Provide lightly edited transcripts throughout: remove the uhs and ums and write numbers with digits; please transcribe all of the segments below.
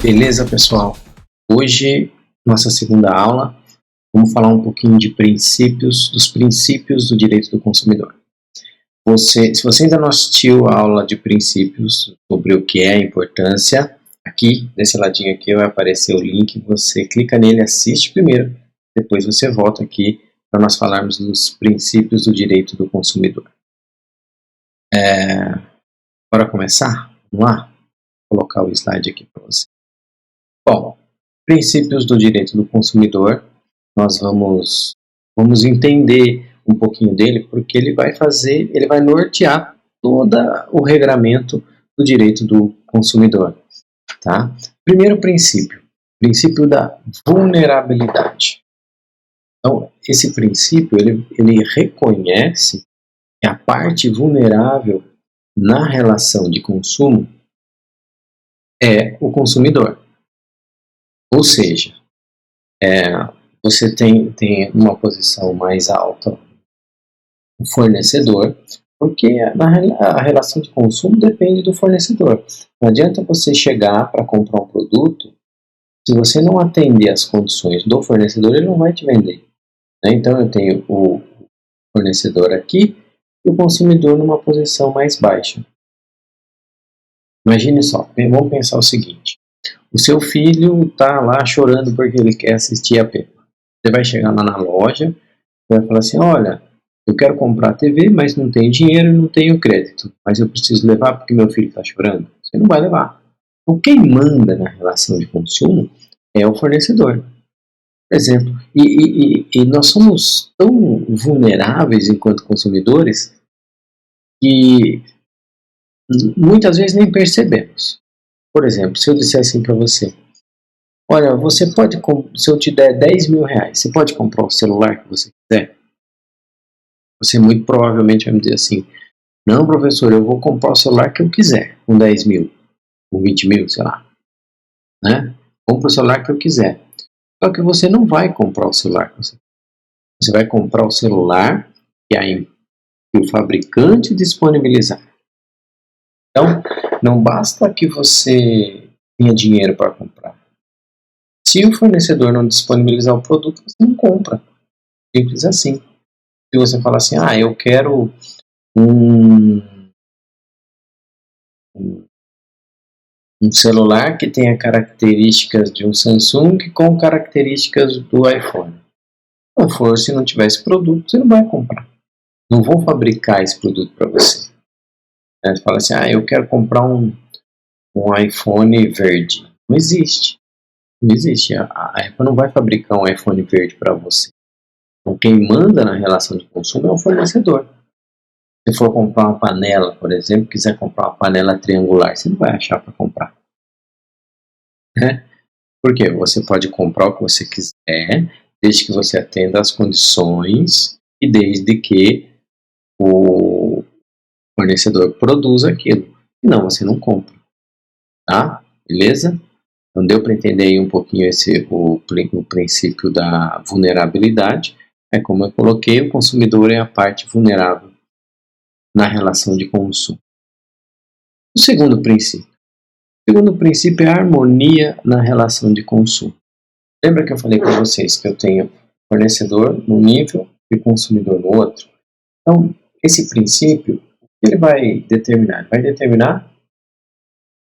Beleza, pessoal? Hoje, nossa segunda aula, vamos falar um pouquinho de dos princípios do direito do consumidor. Se você ainda não assistiu a aula de princípios sobre o que é a importância, aqui, desse ladinho aqui vai aparecer o link, você clica nele, assiste primeiro, depois você volta aqui para nós falarmos dos princípios do direito do consumidor. Bora começar? Vamos lá? Vou colocar o slide aqui para você. Bom, princípios do direito do consumidor, nós vamos entender um pouquinho dele, porque ele vai nortear todo o regramento do direito do consumidor, tá? Primeiro princípio da vulnerabilidade. Então, esse princípio, ele reconhece que a parte vulnerável na relação de consumo é o consumidor. Ou seja, você tem uma posição mais alta o fornecedor, porque a relação de consumo depende do fornecedor. Não adianta você chegar para comprar um produto, se você não atender as condições do fornecedor, ele não vai te vender. Então eu tenho o fornecedor aqui e o consumidor numa posição mais baixa. Imagine só, vamos pensar o seguinte. O seu filho está lá chorando porque ele quer assistir a Peppa. Você vai chegar lá na loja, vai falar assim, olha, eu quero comprar a TV, mas não tenho dinheiro e não tenho crédito. Mas eu preciso levar porque meu filho está chorando. Você não vai levar. Então quem manda na relação de consumo é o fornecedor. Por exemplo, e nós somos tão vulneráveis enquanto consumidores que muitas vezes nem percebemos. Por exemplo, se eu disser assim para você, olha, se eu te der 10 mil reais, você pode comprar o celular que você quiser? Você muito provavelmente vai me dizer assim, não, professor, eu vou comprar o celular que eu quiser, com 10 mil, com 20 mil, sei lá. Né? Compra o celular que eu quiser. Só que você não vai comprar o celular que você quer. Você vai comprar o celular que o fabricante disponibilizar. Então, não basta que você tenha dinheiro para comprar. Se o fornecedor não disponibilizar o produto, você não compra. Simples assim. Se você falar assim, eu quero um celular que tenha características de um Samsung com características do iPhone. Se não tiver esse produto, você não vai comprar. Não vão fabricar esse produto para você. Você fala assim, eu quero comprar um iPhone verde. Não existe. Não existe. A Apple não vai fabricar um iPhone verde para você. Então, quem manda na relação de consumo é o fornecedor. Se for comprar uma panela, por exemplo, quiser comprar uma panela triangular, você não vai achar para comprar. Né? Por quê? Você pode comprar o que você quiser, desde que você atenda às condições e desde que o fornecedor produza aquilo. Senão você não compra. Tá? Beleza? Então deu para entender aí um pouquinho o princípio da vulnerabilidade. Como eu coloquei, o consumidor é a parte vulnerável na relação de consumo. O segundo princípio é a harmonia na relação de consumo. Lembra que eu falei para vocês que eu tenho fornecedor num nível e consumidor no outro? Então, esse princípio, o que ele vai determinar? Ele vai determinar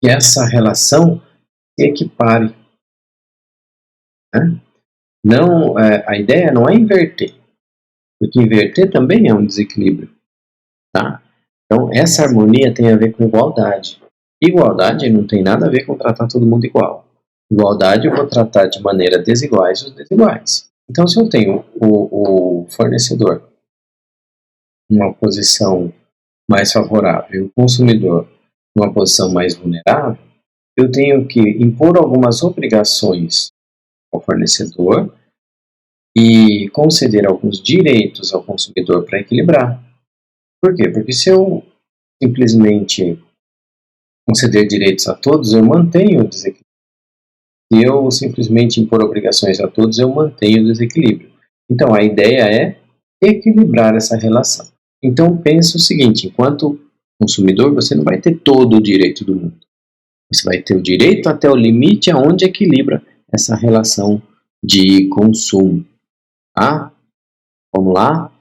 que essa relação se equipare. Né? Não, a ideia não é inverter, porque inverter também é um desequilíbrio. Tá? Então, essa harmonia tem a ver com igualdade. Igualdade não tem nada a ver com tratar todo mundo igual. Igualdade eu vou tratar de maneira desiguais os desiguais. Então, se eu tenho o fornecedor numa posição mais favorável e o consumidor numa posição mais vulnerável, eu tenho que impor algumas obrigações ao fornecedor e conceder alguns direitos ao consumidor para equilibrar. Por quê? Porque se eu simplesmente conceder direitos a todos, eu mantenho o desequilíbrio. Se eu simplesmente impor obrigações a todos, eu mantenho o desequilíbrio. Então, a ideia é equilibrar essa relação. Então, pense o seguinte, enquanto consumidor, você não vai ter todo o direito do mundo. Você vai ter o direito até o limite aonde equilibra essa relação de consumo. Tá? Vamos lá.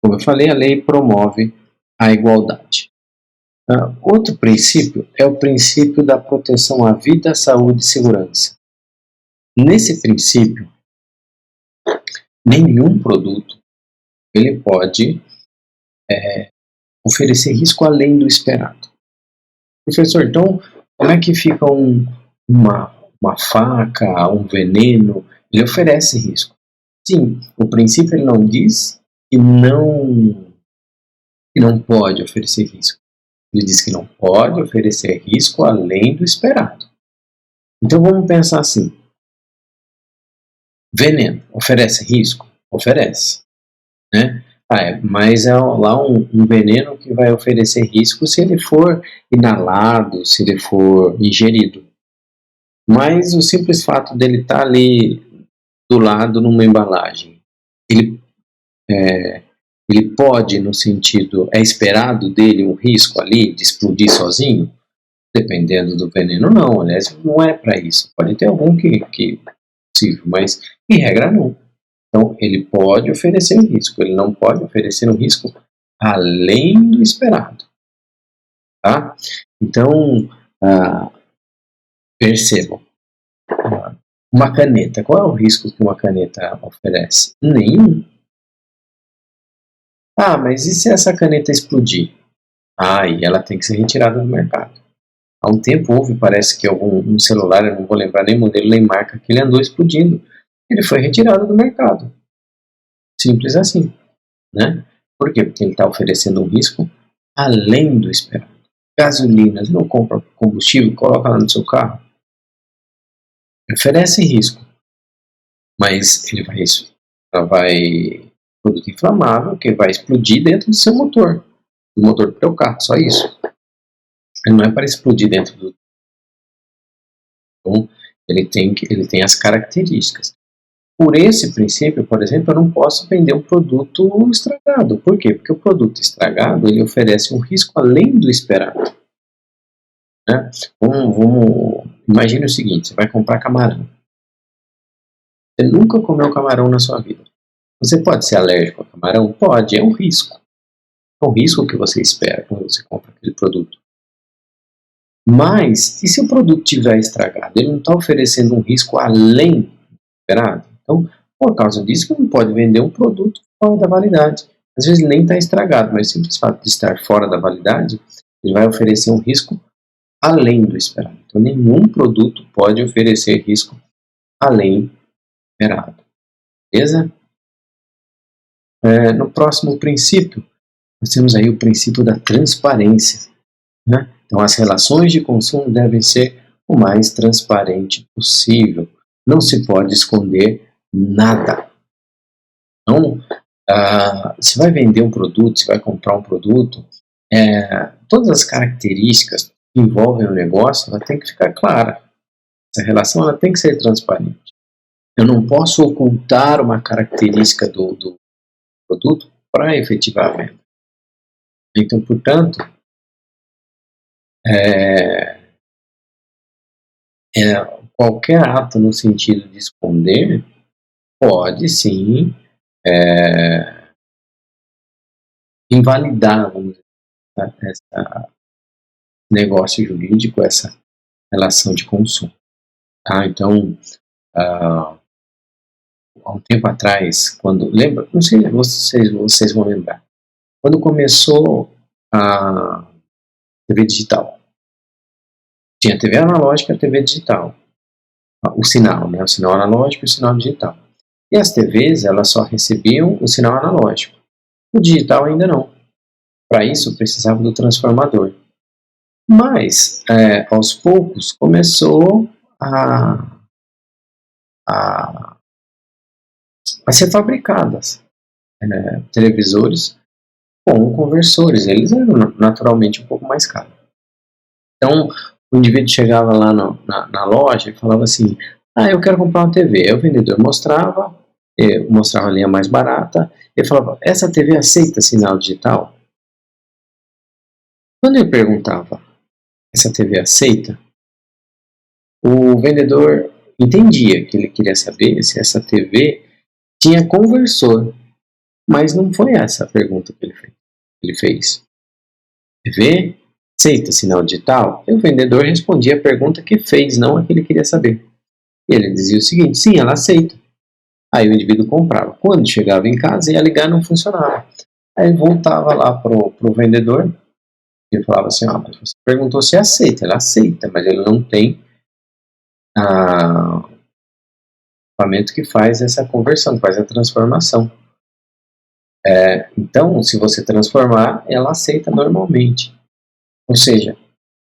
Como eu falei, a lei promove a igualdade. Outro princípio é o princípio da proteção à vida, saúde e segurança. Nesse princípio, nenhum produto ele pode oferecer risco além do esperado. Professor, então, como é que fica uma faca, um veneno? Ele oferece risco. Sim, o princípio ele não diz que não pode oferecer risco. Ele diz que não pode oferecer risco além do esperado. Então vamos pensar assim. Veneno oferece risco? Oferece. Né? Mas é lá um veneno que vai oferecer risco se ele for inalado, se ele for ingerido. Mas o simples fato dele estar ali do lado numa embalagem, ele pode, no sentido, é esperado dele um risco ali de explodir sozinho? Dependendo do veneno, não. Aliás, não é para isso. Pode ter algum que possível, mas em regra não. Então, ele pode oferecer um risco, ele não pode oferecer um risco além do esperado. Tá? Então, percebam. Uma caneta, qual é o risco que uma caneta oferece? Nenhum. Mas e se essa caneta explodir? E ela tem que ser retirada do mercado. Há um tempo houve, parece que um celular, eu não vou lembrar nem modelo nem marca, que ele andou explodindo. Ele foi retirado do mercado. Simples assim. Né? Por quê? Porque ele está oferecendo um risco além do esperado. Gasolina, você não compra combustível, coloca lá no seu carro. Oferece risco. Mas ele vai produto inflamável que vai explodir dentro do seu motor. Do motor do seu carro, só isso. Ele não é para explodir dentro do... Então, ele tem as características. Por esse princípio, por exemplo, eu não posso vender um produto estragado. Por quê? Porque o produto estragado ele oferece um risco além do esperado. Né? Imagine o seguinte, você vai comprar camarão. Você nunca comeu camarão na sua vida. Você pode ser alérgico a camarão? Pode, é um risco. É um risco que você espera quando você compra aquele produto. Mas, e se o produto estiver estragado? Ele não está oferecendo um risco além do esperado? Então, por causa disso, você não pode vender um produto fora da validade. Às vezes nem está estragado, mas o simples fato de estar fora da validade, ele vai oferecer um risco além do esperado. Então, nenhum produto pode oferecer risco além do esperado. Beleza? No próximo princípio, nós temos aí o princípio da transparência. Né? Então, as relações de consumo devem ser o mais transparente possível. Não se pode esconder nada. Então, você vai vender um produto, você vai comprar um produto, todas as características que envolvem o negócio, ela tem que ficar clara. Essa relação ela tem que ser transparente. Eu não posso ocultar uma característica do produto para efetivar a venda. Então, portanto, qualquer ato no sentido de esconder pode sim invalidar, vamos dizer, esse negócio jurídico, essa relação de consumo. Tá? Então, há um tempo atrás, lembra? Não sei se vocês vão lembrar. Quando começou a TV digital, tinha a TV analógica e a TV digital. O sinal, né? O sinal analógico e o sinal digital. E as TVs, elas só recebiam o sinal analógico. O digital ainda não. Para isso, precisava do transformador. Mas, aos poucos, começou a ser fabricadas televisores com conversores. Eles eram naturalmente um pouco mais caros. Então, o indivíduo chegava lá na loja e falava assim, eu quero comprar uma TV. Aí o vendedor mostrava a linha mais barata, ele falava, essa TV aceita sinal digital? Quando eu perguntava, essa TV aceita? O vendedor entendia que ele queria saber se essa TV tinha conversor, mas não foi essa a pergunta que ele fez. TV aceita sinal digital? E o vendedor respondia a pergunta que fez, não a que ele queria saber. E ele dizia o seguinte: sim, ela aceita. Aí o indivíduo comprava. Quando chegava em casa, ia ligar e não funcionava. Aí voltava lá pro vendedor e ele falava assim: mas você perguntou se aceita. Ela aceita, mas ele não tem o equipamento que faz essa conversão, que faz a transformação. Então, se você transformar, ela aceita normalmente. Ou seja,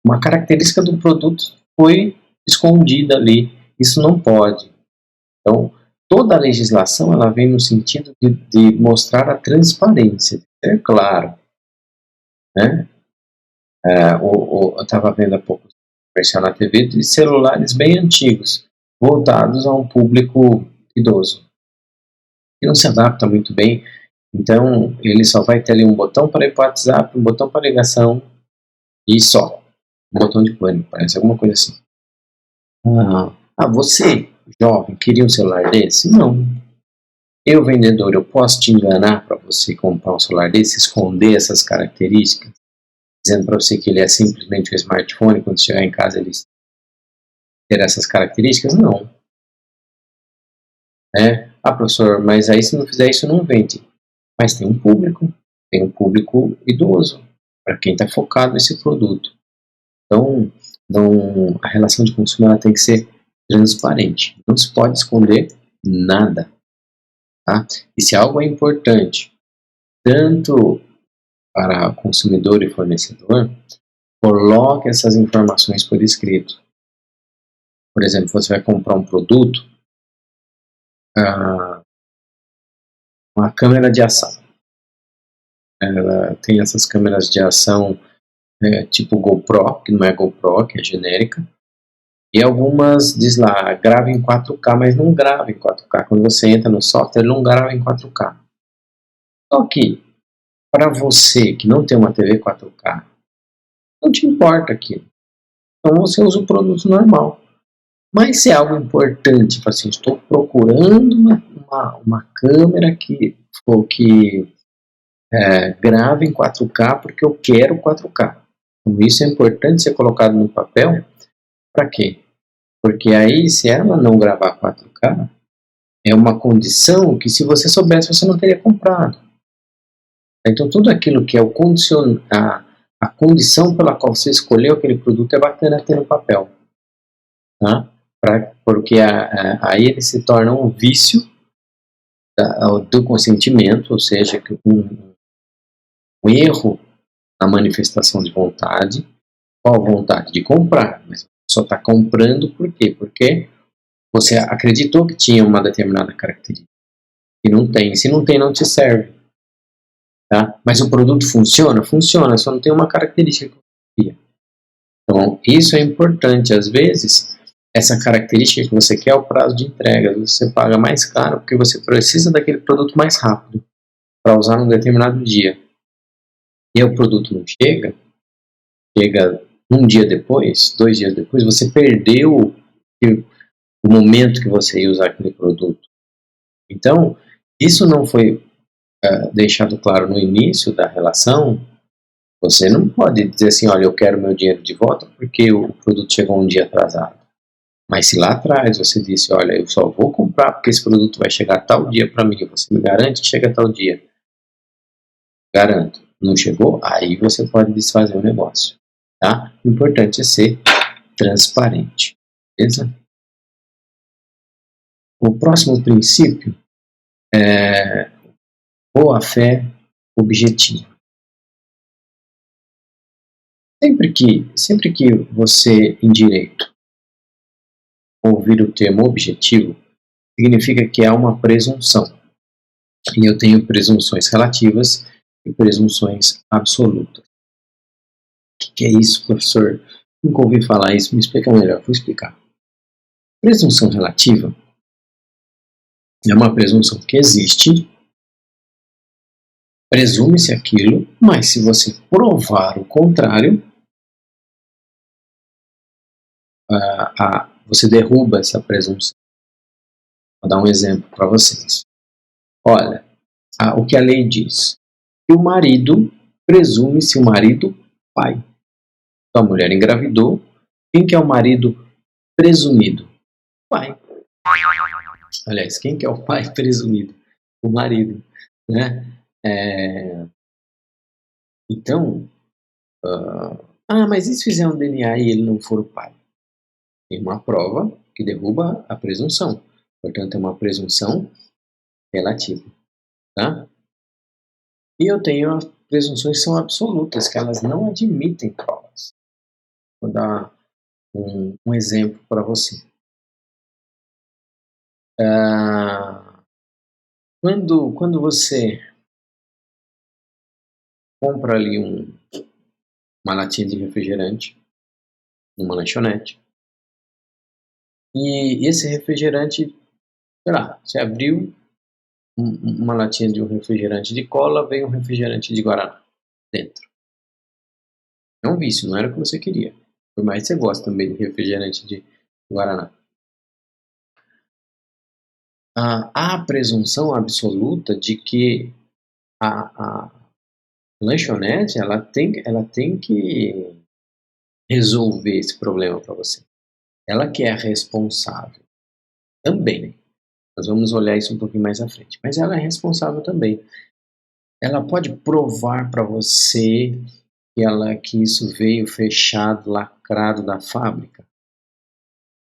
uma característica do produto foi escondida ali. Isso não pode. Então, toda a legislação ela vem no sentido de mostrar a transparência, de ser claro. Né? Eu estava vendo há pouco comercial na TV de celulares bem antigos, voltados a um público idoso, que não se adapta muito bem. Então, ele só vai ter ali um botão para ir para o WhatsApp, um botão para ligação e só. Um botão de pânico, parece alguma coisa assim. Você, jovem, queria um celular desse? Não. Eu, vendedor, eu posso te enganar para você comprar um celular desse, esconder essas características, dizendo para você que ele é simplesmente um smartphone, quando chegar em casa ele ter essas características? Não. Professor, mas aí se não fizer isso não vende. Mas tem um público idoso, para quem está focado nesse produto. Então, a relação de consumo ela tem que ser transparente, não se pode esconder nada. Tá? E se algo é importante, tanto para consumidor e fornecedor, coloque essas informações por escrito. Por exemplo, você vai comprar um produto, uma câmera de ação. Ela tem essas câmeras de ação tipo GoPro, que não é GoPro, que é genérica. E algumas diz lá, grava em 4K, mas não grava em 4K. Quando você entra no software, ele não grava em 4K. Só que, para você que não tem uma TV 4K, não te importa aquilo. Então você usa o produto normal. Mas se é algo importante, tipo assim, estou procurando uma câmera que grave em 4K porque eu quero 4K. Então isso é importante ser colocado no papel. Para quê? Porque aí, se ela não gravar 4K, é uma condição que se você soubesse, você não teria comprado. Então tudo aquilo que é a condição pela qual você escolheu aquele produto é bacana ter no papel. Tá? Porque aí ele se torna um vício do consentimento, ou seja, um erro na manifestação de vontade. Qual a vontade? De comprar, mas só está comprando por quê? Porque você acreditou que tinha uma determinada característica e não tem. Se não tem, não te serve. Tá? Mas o produto funciona? Funciona, só não tem uma característica que você queria. Então, isso é importante. Às vezes, essa característica que você quer é o prazo de entrega. Você paga mais caro porque você precisa daquele produto mais rápido para usar num determinado dia. E o produto não chega um dia depois, 2 dias depois, você perdeu o momento que você ia usar aquele produto. Então, isso não foi deixado claro no início da relação. Você não pode dizer assim, olha, eu quero meu dinheiro de volta porque o produto chegou um dia atrasado. Mas se lá atrás você disse, olha, eu só vou comprar porque esse produto vai chegar tal dia para mim, você me garante que chega tal dia. Garanto. Não chegou? Aí você pode desfazer o negócio. Tá? O importante é ser transparente. Beleza? O próximo princípio é boa fé objetiva. Sempre que você, em direito, ouvir o termo objetivo, significa que há uma presunção. E eu tenho presunções relativas e presunções absolutas. O que é isso, professor? Nunca ouvi falar isso, me explica melhor. Vou explicar. Presunção relativa é uma presunção que existe Presume-se aquilo, mas se você provar o contrário, você derruba essa presunção. Vou dar um exemplo para vocês. Olha, o que a lei diz? Que o marido, presume-se o marido pai. Então a mulher engravidou. Quem que é o marido presumido? Pai. Aliás, quem que é o pai presumido? O marido, né? Então, mas e se fizer um DNA e ele não for o pai? Tem uma prova que derruba a presunção. Portanto, é uma presunção relativa, tá? E eu tenho as presunções que são absolutas, que elas não admitem provas. Vou dar um exemplo para você. Quando você compra ali uma latinha de refrigerante numa lanchonete, e esse refrigerante, sei lá, você abriu uma latinha de um refrigerante de cola, veio um refrigerante de guaraná dentro. É um vício, não era o que você queria. Por mais que você goste também de refrigerante de guaraná. Há a presunção absoluta de que a lanchonete ela tem que resolver esse problema para você. Ela que é a responsável também. Nós vamos olhar isso um pouquinho mais à frente. Mas ela é responsável também. Ela pode provar para você que isso veio fechado, lacrado da fábrica?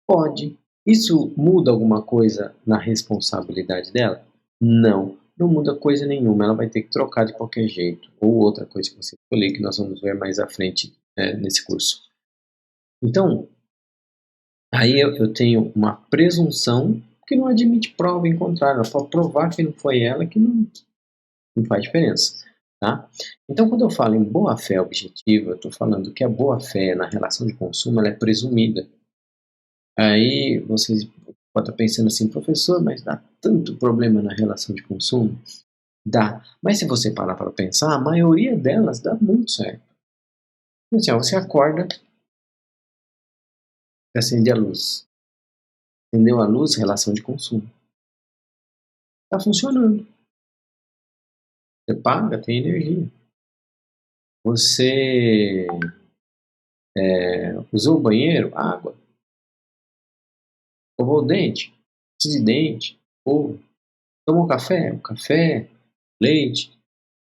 Pode. Isso muda alguma coisa na responsabilidade dela? Não. Não muda coisa nenhuma. Ela vai ter que trocar de qualquer jeito. Ou outra coisa que você escolher, que nós vamos ver mais à frente nesse curso. Então, aí eu tenho uma presunção que não admite prova em contrário. Ela pode provar que não foi ela, que não faz diferença. Tá? Então, quando eu falo em boa-fé objetiva, eu estou falando que a boa-fé na relação de consumo ela é presumida. Aí vocês podem estar pensando assim, professor, mas dá tanto problema na relação de consumo? Dá. Mas se você parar para pensar, a maioria delas dá muito certo. Assim, você acorda, acende a luz. Acendeu a luz, relação de consumo. Está funcionando. Você paga, tem energia. Você usou o banheiro, água. Escovou o dente, precisa de dente, ovo. Tomou café, leite.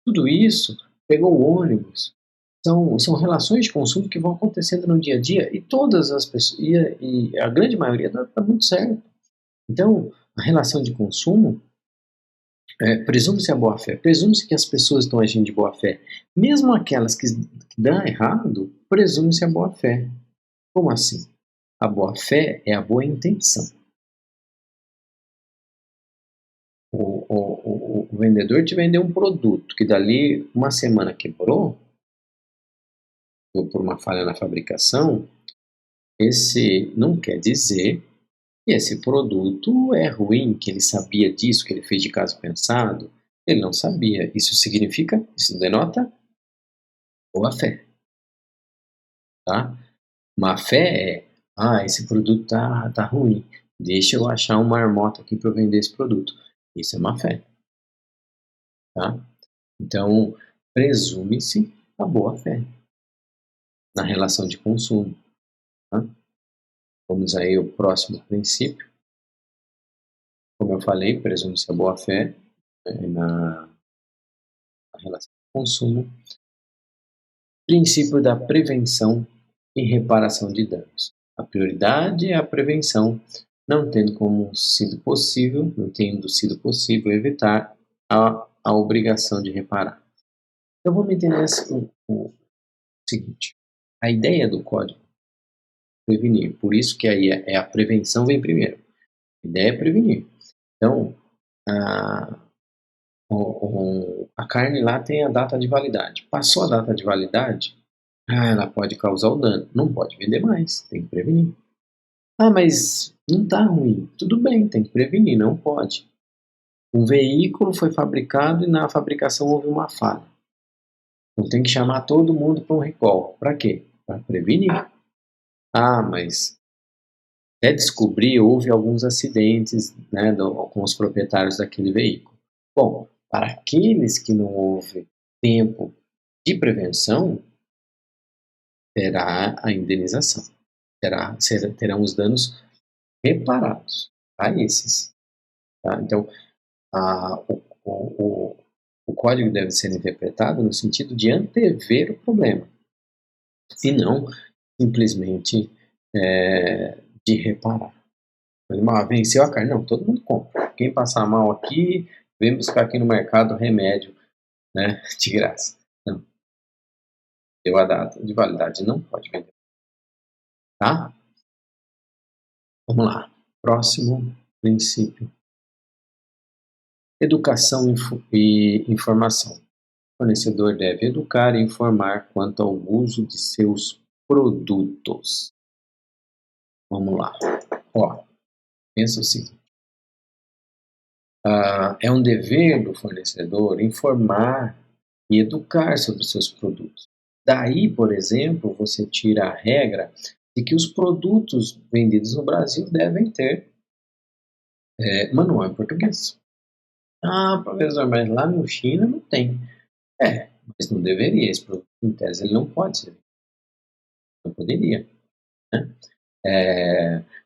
Tudo isso, pegou o ônibus. São relações de consumo que vão acontecendo no dia a dia e todas as pessoas, e a grande maioria dá muito certo. Então, a relação de consumo, presume-se a boa-fé, presume-se que as pessoas estão agindo de boa-fé. Mesmo aquelas que dão errado, presume-se a boa-fé. Como assim? A boa-fé é a boa intenção. O vendedor te vendeu um produto que dali uma semana quebrou, ou por uma falha na fabricação, esse não quer dizer que esse produto é ruim, que ele sabia disso, que ele fez de caso pensado. Ele não sabia. Isso denota boa fé. Tá? Má fé esse produto tá ruim. Deixa eu achar uma marmota aqui para eu vender esse produto. Isso é má fé. Tá? Então, presume-se a boa fé na relação de consumo. Tá? Vamos aí ao próximo princípio. Como eu falei, presume-se a boa-fé na relação de consumo. Princípio da prevenção e reparação de danos. A prioridade é a prevenção, não tendo sido possível evitar a obrigação de reparar. Então vamos entender o seguinte: a ideia do código é prevenir, por isso que aí a prevenção vem primeiro. A ideia é prevenir. Então, a carne lá tem a data de validade. Passou a data de validade, ela pode causar o dano. Não pode vender mais, tem que prevenir. Mas não está ruim. Tudo bem, tem que prevenir, não pode. Um veículo foi fabricado e na fabricação houve uma falha. Então tem que chamar todo mundo para um recall. Para quê? Para prevenir. Ah, mas até descobrir houve alguns acidentes, né, com os proprietários daquele veículo. Bom, para aqueles que não houve tempo de prevenção, terá a indenização, terão os danos reparados a esses. Tá? Então, o código deve ser interpretado no sentido de antever o problema, e não simplesmente de reparar. Venceu a carne? Não, todo mundo compra. Quem passar mal aqui, vem buscar aqui no mercado remédio, né, de graça. Não. Deu a data de validade, não pode vender. Tá? Vamos lá. Próximo princípio. Educação e informação. O fornecedor deve educar e informar quanto ao uso de seus produtos. Vamos lá. Ó, pensa o seguinte. É um dever do fornecedor informar e educar sobre os seus produtos. Daí, por exemplo, você tira a regra de que os produtos vendidos no Brasil devem ter manual em português. Ah, professor, mas lá no China não tem. Mas não deveria. Esse produto, em tese, ele não pode ser. Não poderia. Né?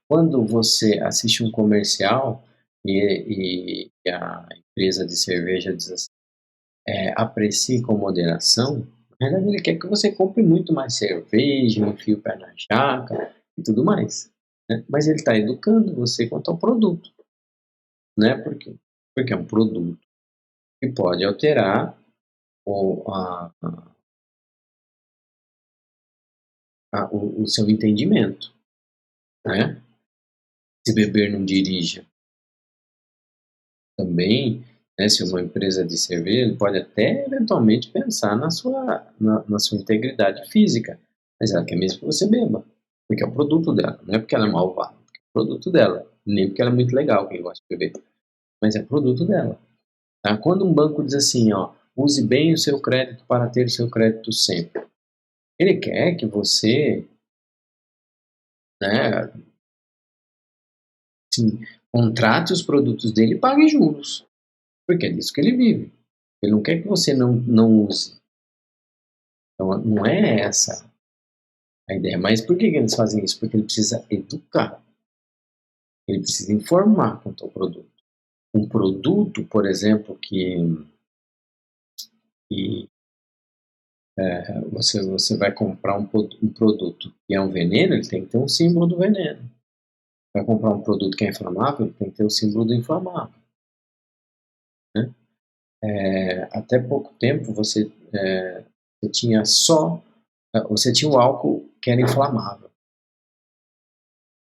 Quando você assiste um comercial e a empresa de cerveja diz assim, aprecie com moderação, na verdade ele quer que você compre muito mais cerveja, enfie o pé na jaca e tudo mais. Né? Mas ele está educando você quanto ao produto. Né? Por quê? Porque é um produto que pode alterar o seu entendimento. Né? Se beber não dirija. Também, né, se uma empresa de cerveja, ele pode até eventualmente pensar na sua integridade física, mas ela quer mesmo que você beba, porque é o produto dela, não é porque ela é malvada, é o produto dela, nem porque ela é muito legal, quem gosta de beber, mas é o produto dela. Tá? Quando um banco diz assim, ó, use bem o seu crédito para ter o seu crédito sempre, ele quer que você, né, assim, contrate os produtos dele e pague juros, porque é disso que ele vive. Ele não quer que você não use. Então, não é essa a ideia. Mas por que eles fazem isso? Porque ele precisa educar. Ele precisa informar quanto ao produto. Um produto, por exemplo, que você vai comprar um produto que é um veneno, ele tem que ter um símbolo do veneno. Vai comprar um produto que é inflamável, ele tem que ter o símbolo do inflamável. Né? Até pouco tempo você tinha o álcool que era inflamável.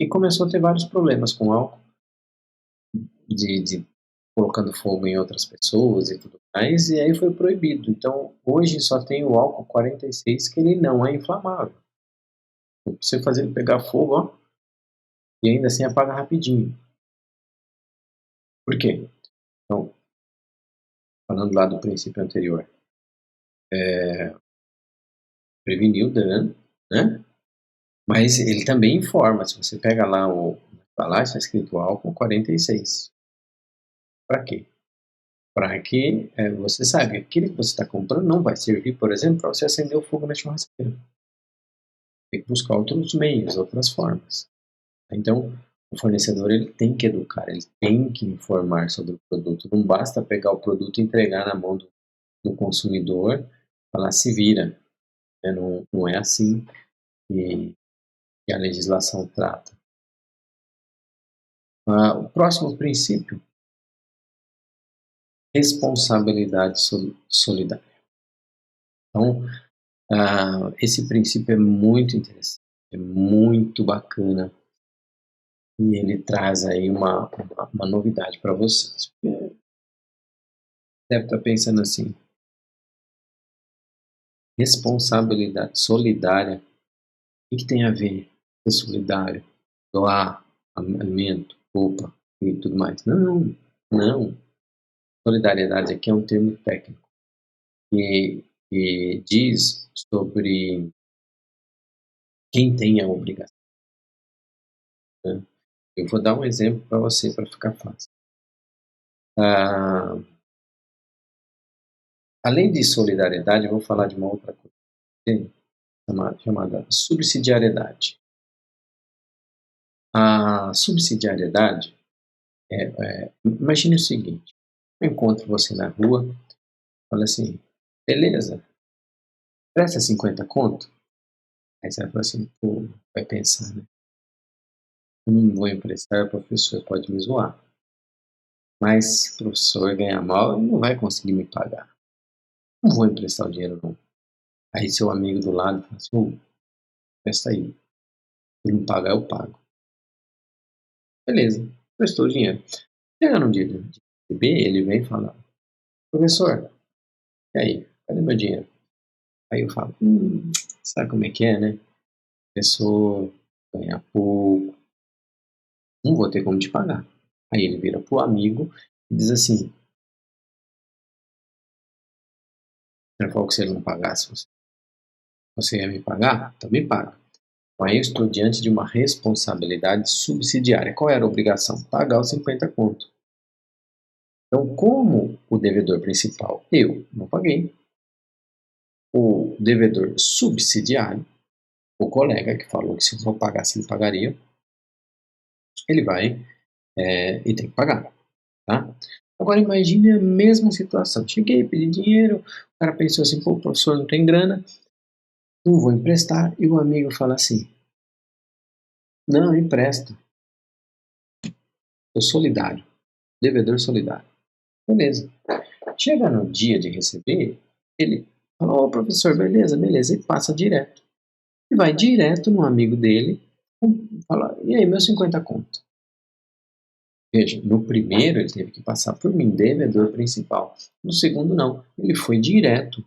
E começou a ter vários problemas com o álcool, de colocando fogo em outras pessoas e tudo mais, e aí foi proibido. Então, hoje só tem o álcool 46 que ele não é inflamável. Então, você fazer ele pegar fogo, ó, e ainda assim apaga rapidinho. Por quê? Então, falando lá do princípio anterior, prevenir o dano, né? Mas ele também informa, se você pega lá lá está escrito álcool 46. Para quê? Para que você saiba que aquilo que você está comprando não vai servir, por exemplo, para você acender o fogo na churrasqueira. Tem que buscar outros meios, outras formas. Então, o fornecedor ele tem que educar, ele tem que informar sobre o produto. Não basta pegar o produto e entregar na mão do consumidor e falar se vira. Né? Não é assim que a legislação trata. O próximo princípio, responsabilidade solidária. Então, esse princípio é muito interessante, é muito bacana e ele traz aí uma novidade para vocês. Deve estar pensando assim, responsabilidade solidária, o que tem a ver ser solidário, doar alimento, roupa e tudo mais? Não, não. Solidariedade aqui é um termo técnico que diz sobre quem tem a obrigação, né? Eu vou dar um exemplo para você, para ficar fácil. Ah, além de solidariedade, eu vou falar de uma outra coisa, ok? Chamada subsidiariedade. A subsidiariedade imagine o seguinte: eu encontro você na rua, falo assim, beleza, presta 50 conto? Aí você vai falar assim, pô, vai pensar, né? Eu não vou emprestar, o professor pode me zoar. Mas se o professor ganhar mal, ele não vai conseguir me pagar. Não vou emprestar o dinheiro, não. Aí seu amigo do lado fala assim, ô, presta aí. Se ele não pagar, eu pago. Beleza, prestou o dinheiro. Chega no dia de receber, ele vem e fala, professor, e aí, cadê meu dinheiro? Aí eu falo, sabe como é que é, né? Pessoa ganha pouco, não vou ter como te pagar. Aí ele vira pro amigo e diz assim, você falou que se ele não pagasse, você ia me pagar? Então me paga. Então aí eu estou diante de uma responsabilidade subsidiária. Qual era a obrigação? Pagar os 50 conto. Então, como o devedor principal, eu não paguei, o devedor subsidiário, o colega que falou que se eu não pagasse ele pagaria, ele vai e tem que pagar, tá? Agora imagine a mesma situação. Cheguei, pedi dinheiro, o cara pensou assim, pô, o professor não tem grana, não vou emprestar, e o amigo fala assim, não, empresta, sou solidário, devedor solidário. Beleza. Chega no dia de receber, ele fala, ô professor, beleza, beleza, e passa direto. E vai direto no amigo dele, fala, e aí, meus 50 conto? Veja, no primeiro ele teve que passar por mim, devedor principal. No segundo, não. Ele foi direto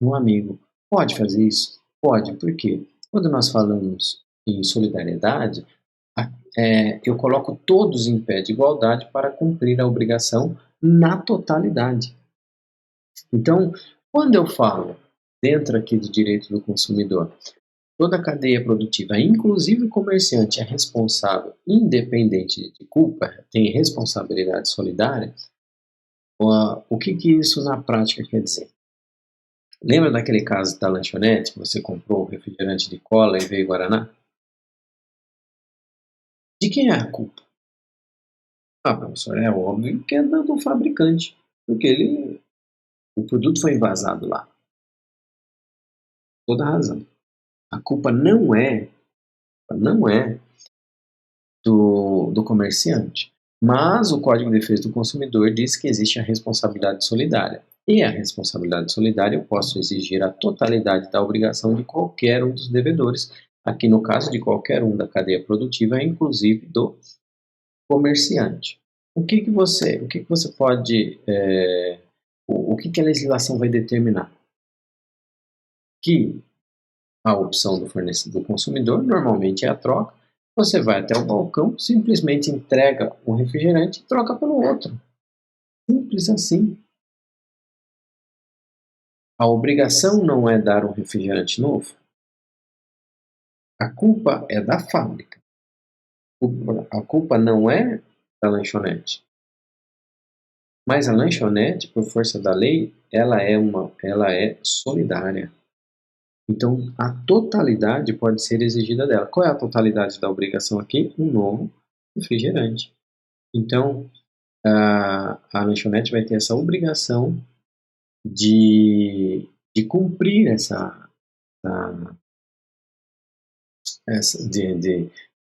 no amigo. Pode fazer isso? Pode. Por quê? Quando nós falamos em solidariedade, eu coloco todos em pé de igualdade para cumprir a obrigação na totalidade. Então, quando eu falo dentro aqui do direito do consumidor, toda a cadeia produtiva, inclusive o comerciante, é responsável, independente de culpa, tem responsabilidade solidária. O que isso na prática quer dizer? Lembra daquele caso da lanchonete que você comprou refrigerante de cola e veio Guaraná? De quem é a culpa? Ah, professor, é óbvio que é do fabricante, porque o produto foi envasado lá. Toda razão. A culpa não é do comerciante. Mas o Código de Defesa do Consumidor diz que existe a responsabilidade solidária. E a responsabilidade solidária eu posso exigir a totalidade da obrigação de qualquer um dos devedores, aqui no caso de qualquer um da cadeia produtiva, inclusive do comerciante. O que você pode, o que a legislação vai determinar? Que a opção do fornecedor do consumidor normalmente é a troca. Você vai até o balcão, simplesmente entrega um refrigerante e troca pelo outro. Simples assim. A obrigação não é dar um refrigerante novo. A culpa é da fábrica. A culpa não é da lanchonete. Mas a lanchonete, por força da lei, ela é solidária. Então, a totalidade pode ser exigida dela. Qual é a totalidade da obrigação aqui? Um novo refrigerante. Então, a lanchonete vai ter essa obrigação de cumprir a-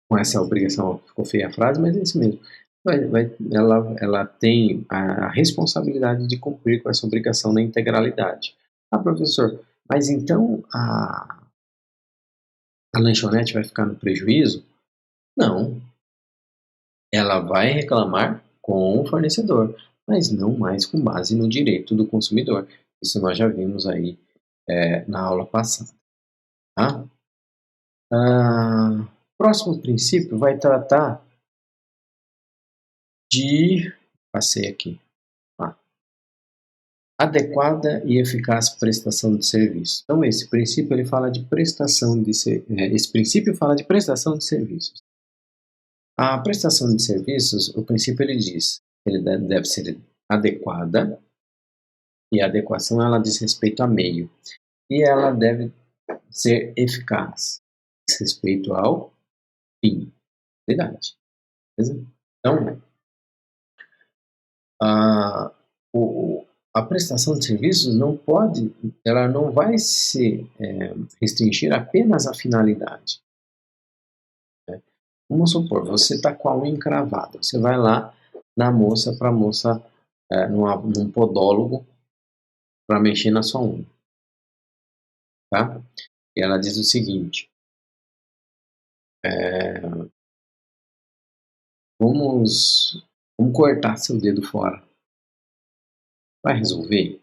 com essa obrigação. Ficou feia a frase, mas é isso mesmo. Ela tem a responsabilidade de cumprir com essa obrigação na integralidade. Ah, professor, mas então a lanchonete vai ficar no prejuízo? Não, ela vai reclamar com o fornecedor, mas não mais com base no direito do consumidor. Isso nós já vimos aí na aula passada. Tá? Próximo princípio vai tratar de. Passei aqui. Adequada e eficaz prestação de serviço. Então, esse princípio ele fala de prestação de esse princípio fala de prestação de serviços. A prestação de serviços, o princípio ele diz, ele deve ser adequada, e a adequação ela diz respeito a meio, e ela deve ser eficaz, diz respeito ao fim, verdade. Beleza? Então, a, a prestação de serviços ela não vai se restringir apenas à finalidade. Né? Vamos supor, você está com a unha encravada, você vai lá na moça, para a moça, num podólogo, para mexer na sua unha, tá? E ela diz o seguinte, vamos cortar seu dedo fora. Vai resolver?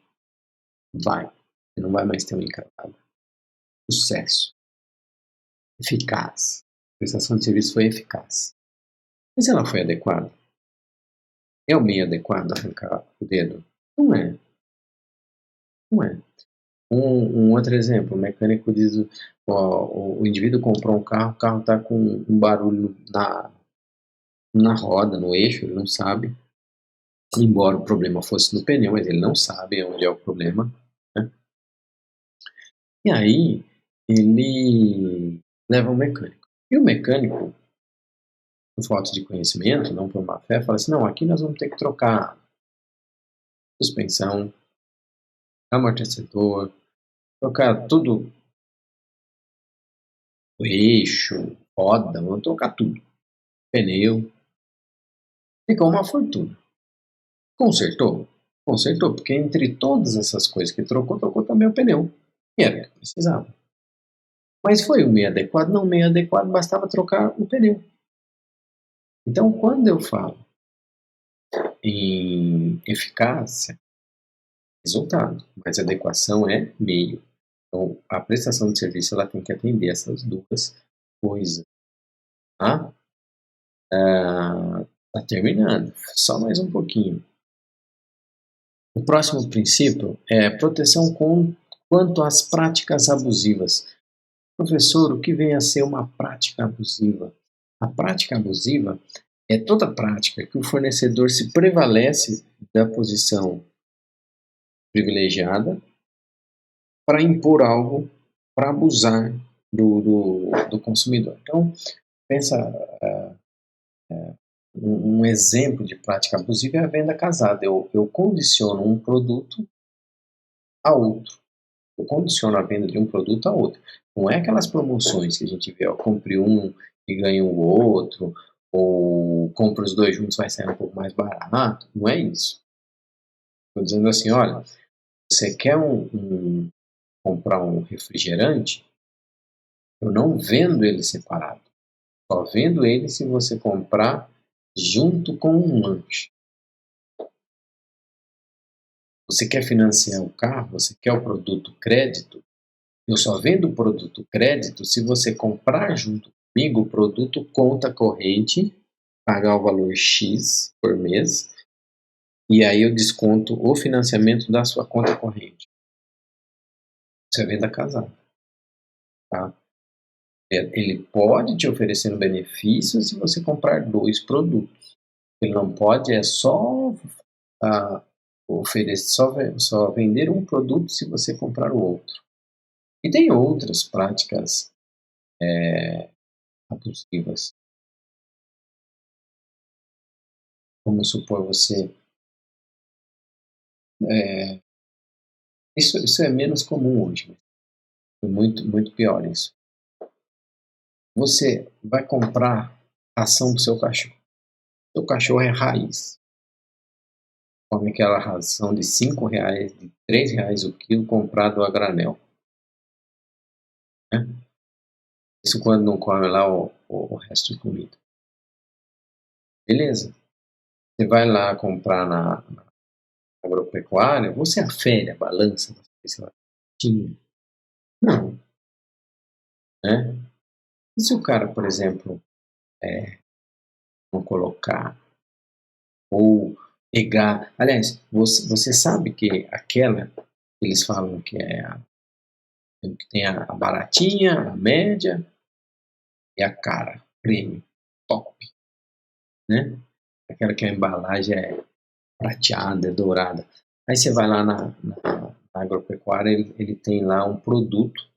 Vai. Você não vai mais ter uma encravada. Sucesso. Eficaz. A prestação de serviço foi eficaz. Mas ela foi adequada? É o meio adequado arrancar o dedo? Não é. Não é. Um outro exemplo, o mecânico diz, o indivíduo comprou um carro, o carro está com um barulho na roda, no eixo, ele não sabe. Embora o problema fosse no pneu, mas ele não sabe onde é o problema. Né? E aí, ele leva ao mecânico. E o mecânico, por falta de conhecimento, não por má fé, fala assim, não, aqui nós vamos ter que trocar suspensão, amortecedor, trocar tudo, o eixo, roda, vamos trocar tudo, pneu. Ficou uma fortuna. Consertou? Consertou, porque entre todas essas coisas que trocou também o pneu. E era o que precisava. Mas foi o meio adequado? Não, o meio adequado bastava trocar o pneu. Então, quando eu falo em eficácia, resultado, mas adequação é meio. Então, a prestação de serviço ela tem que atender essas duas coisas. Tá? Tá terminando. Só mais um pouquinho. O próximo princípio é proteção quanto às práticas abusivas. Professor, o que vem a ser uma prática abusiva? A prática abusiva é toda prática que o fornecedor se prevalece da posição privilegiada para impor algo, para abusar do consumidor. Então, pensa, um exemplo de prática abusiva é a venda casada. Eu condiciono um produto a outro. Eu condiciono a venda de um produto a outro. Não é aquelas promoções que a gente vê, ó, compre um e ganhe o outro, ou compre os dois juntos vai sair um pouco mais barato. Não é isso. Estou dizendo assim, olha, você quer comprar um refrigerante? Eu não vendo ele separado. Só vendo ele se você comprar junto com um lanche. Você quer financiar o carro? Você quer o produto crédito? Eu só vendo o produto crédito se você comprar junto comigo o produto conta corrente, pagar o valor X por mês, e aí eu desconto o financiamento da sua conta corrente. Isso é venda casada. Tá? Ele pode te oferecer um benefício se você comprar dois produtos. Ele não pode só oferecer, só vender um produto se você comprar o outro. E tem outras práticas abusivas. Vamos supor você. Isso é menos comum hoje, mas é muito, muito pior isso. Você vai comprar ração para o seu cachorro. Seu cachorro é raiz. Come aquela ração de R$ 5, de R$ 3 o quilo comprado a granel. Né? Isso quando não come lá o resto de comida. Beleza. Você vai lá comprar na agropecuária, você afere a balança, se ela tinha. Não. Né? E se o cara, por exemplo, não colocar, ou pegar. Aliás, você sabe que aquela que eles falam que que tem a baratinha, a média e a cara, premium, top, né? Aquela que a embalagem é prateada, é dourada. Aí você vai lá na agropecuária, ele tem lá um produto.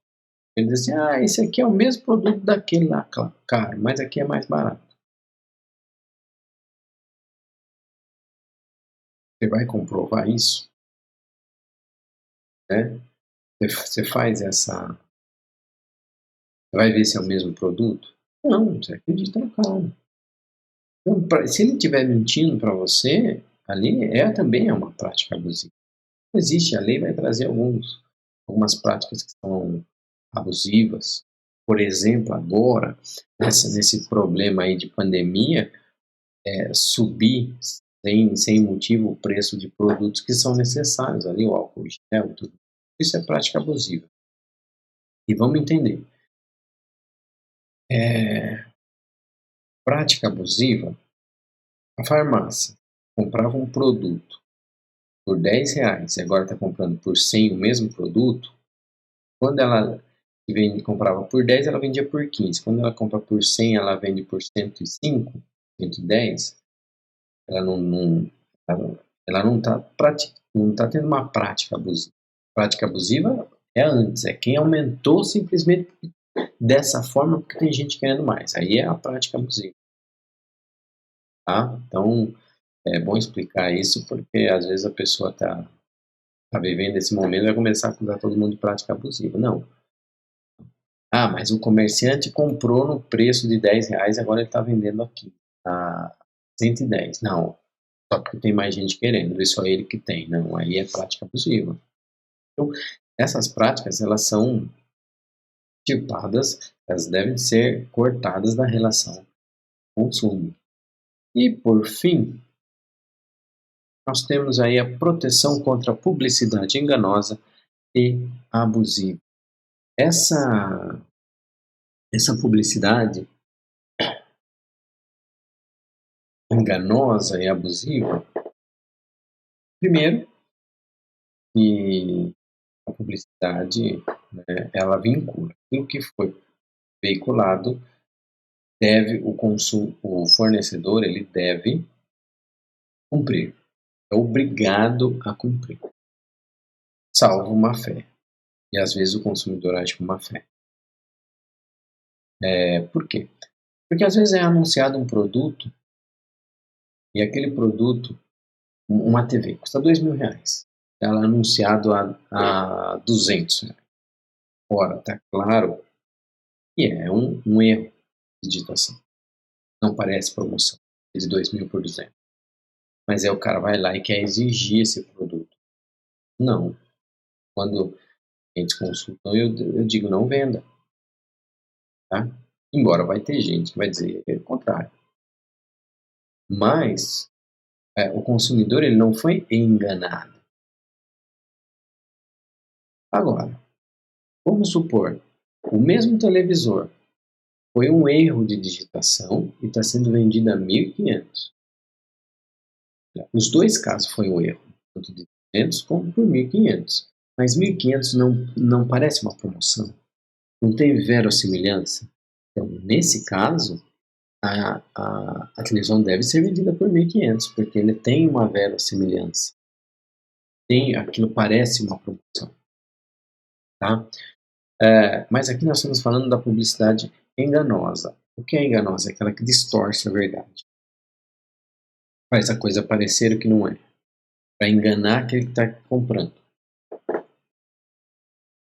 Ele diz assim, esse aqui é o mesmo produto daquele lá, caro, mas aqui é mais barato. Você vai comprovar isso, né? Você faz essa... Você vai ver se é o mesmo produto? Não, você acredita no cara. Então, se ele estiver mentindo para você, ali também é uma prática abusiva. Existe, a lei vai trazer algumas práticas que são abusivas. Por exemplo, agora, nesse problema aí de pandemia, subir sem motivo o preço de produtos que são necessários, ali o álcool gel, tudo. Isso é prática abusiva. E vamos entender, prática abusiva, a farmácia comprava um produto por R$ 10 e agora está comprando por 100 o mesmo produto. Quando ela comprava por 10, ela vendia por 15. Quando ela compra por 100, ela vende por 105, 110. Ela não está não tá tendo uma prática abusiva. Prática abusiva é antes, é quem aumentou simplesmente dessa forma porque tem gente querendo mais. Aí é a prática abusiva. Tá? Então, é bom explicar isso porque às vezes a pessoa tá vivendo esse momento e vai começar a acusar todo mundo de prática abusiva. Não. Mas o comerciante comprou no preço de R$ 10, agora ele está vendendo aqui a 110. Não, só porque tem mais gente querendo, é só ele que tem. Não, aí é prática abusiva. Então, essas práticas, elas são tipadas, elas devem ser cortadas da relação consumo. E, por fim, nós temos aí a proteção contra a publicidade enganosa e abusiva. Essa publicidade enganosa e abusiva, primeiro, que a publicidade, né, ela vincula. E o que foi veiculado o fornecedor ele deve cumprir. É obrigado a cumprir, salvo uma fé. E às vezes o consumidor age com má fé. Por quê? Porque às vezes é anunciado um produto e aquele produto, uma TV, custa R$ 2.000. Ela é anunciado a R$ 200. Ora, tá claro que é um erro de digitação. Não parece promoção de 2.000 por 200. Mas o cara vai lá e quer exigir esse produto. Não. Quando clientes consultam, eu digo não venda. Tá? Embora vai ter gente que vai dizer o contrário. Mas o consumidor ele não foi enganado. Agora, vamos supor, o mesmo televisor foi um erro de digitação e está sendo vendido a 1.500. Os dois casos foi um erro, tanto de 200 como por 1.500. Mas 1.500 não parece uma promoção? Não tem verossimilhança? Então, nesse caso, a televisão deve ser vendida por 1.500, porque ele tem uma verossimilhança. Aquilo parece uma promoção. Tá? Mas aqui nós estamos falando da publicidade enganosa. O que é enganosa? É aquela que distorce a verdade. Faz a coisa parecer o que não é. Para enganar aquele que está comprando.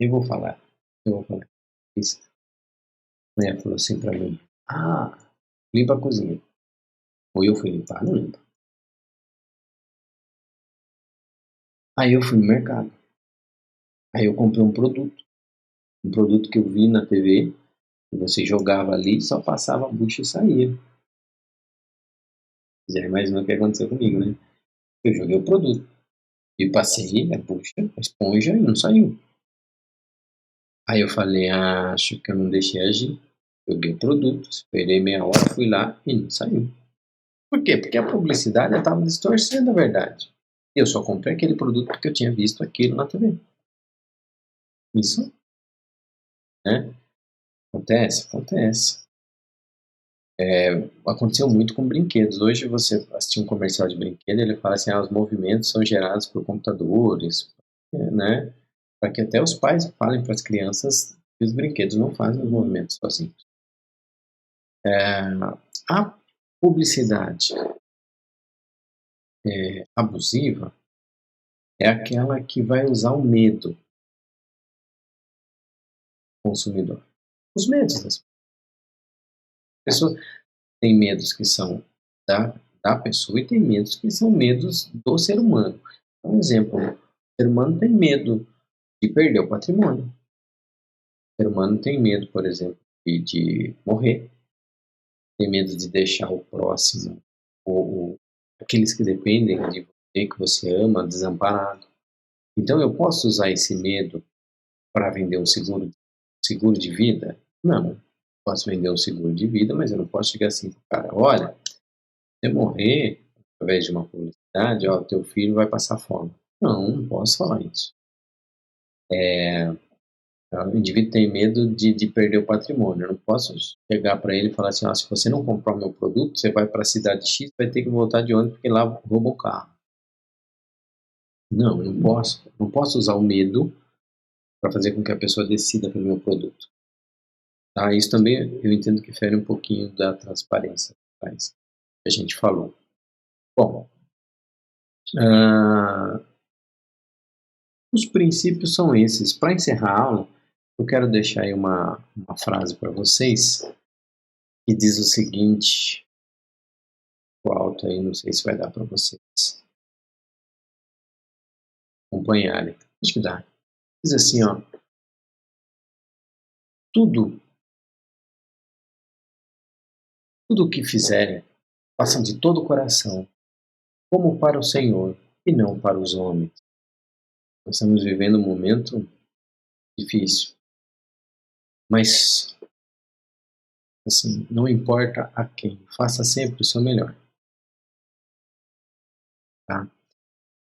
Eu vou falar. Isso. A mulher falou assim para mim. Limpa a cozinha. Ou eu fui limpar, não limpa. Aí eu fui no mercado. Aí eu comprei um produto. Um produto que eu vi na TV. Que você jogava ali, só passava a bucha e saía. Já imaginou o que aconteceu comigo, né? Eu joguei o produto. E passei a bucha, a esponja e não saiu. Aí eu falei, acho que eu não deixei agir. Joguei o produto, esperei meia hora, fui lá e não saiu. Por quê? Porque a publicidade estava distorcendo a verdade. Eu só comprei aquele produto porque eu tinha visto aquilo na TV. Isso, né? Acontece, acontece. Aconteceu muito com brinquedos. Hoje você assistir um comercial de brinquedo, ele fala assim, os movimentos são gerados por computadores, né? Para que até os pais falem para as crianças que os brinquedos não fazem os movimentos sozinhos. A publicidade abusiva é aquela que vai usar o medo do consumidor. Os medos das pessoas. Tem medos que são da pessoa e tem medos que são medos do ser humano. Um exemplo, o ser humano tem medo de perder o patrimônio. O ser humano tem medo, por exemplo, de morrer, tem medo de deixar o próximo, ou aqueles que dependem de você, que você ama, desamparado. Então eu posso usar esse medo para vender um seguro de vida? Não. Posso vender um seguro de vida, mas eu não posso chegar assim para o cara, olha, se você morrer através de uma publicidade, ó, teu filho vai passar fome. Não, não posso falar isso. O indivíduo tem medo de perder o patrimônio. Eu não posso chegar para ele e falar assim, se você não comprar o meu produto, você vai para a cidade X, vai ter que voltar de ônibus porque lá roubam o carro. Não, não posso. Não posso usar o medo para fazer com que a pessoa decida pelo meu produto. Tá? Isso também eu entendo que fere um pouquinho da transparência, tá? Isso que a gente falou. Bom, os princípios são esses. Para encerrar a aula, eu quero deixar aí uma frase para vocês que diz o seguinte, o alto aí, não sei se vai dar para vocês acompanharem. Acho que dá. Diz assim, ó, tudo o que fizerem, façam de todo o coração, como para o Senhor e não para os homens. Nós estamos vivendo um momento difícil, mas assim, não importa a quem, faça sempre o seu melhor, tá?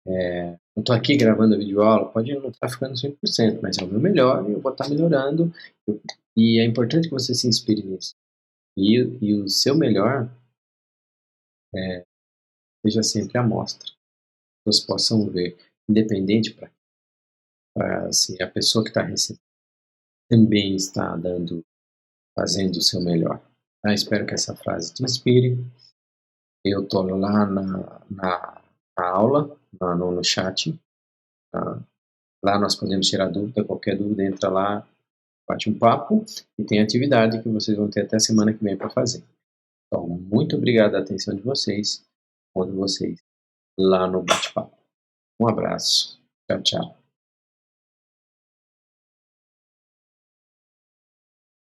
Eu estou aqui gravando a videoaula, pode não estar ficando 100%, mas é o meu melhor e eu vou estar melhorando. E é importante que você se inspire nisso. E o seu melhor seja sempre à mostra. Que vocês possam ver, independente para se a pessoa que está recebendo também está fazendo o seu melhor. Espero que essa frase te inspire. Eu estou lá na aula, no chat. Tá? Lá nós podemos tirar dúvida, qualquer dúvida entra lá, bate um papo e tem atividade que vocês vão ter até a semana que vem para fazer. Então, muito obrigado pela atenção de vocês. Encontro vocês lá no bate-papo. Um abraço. Tchau, tchau.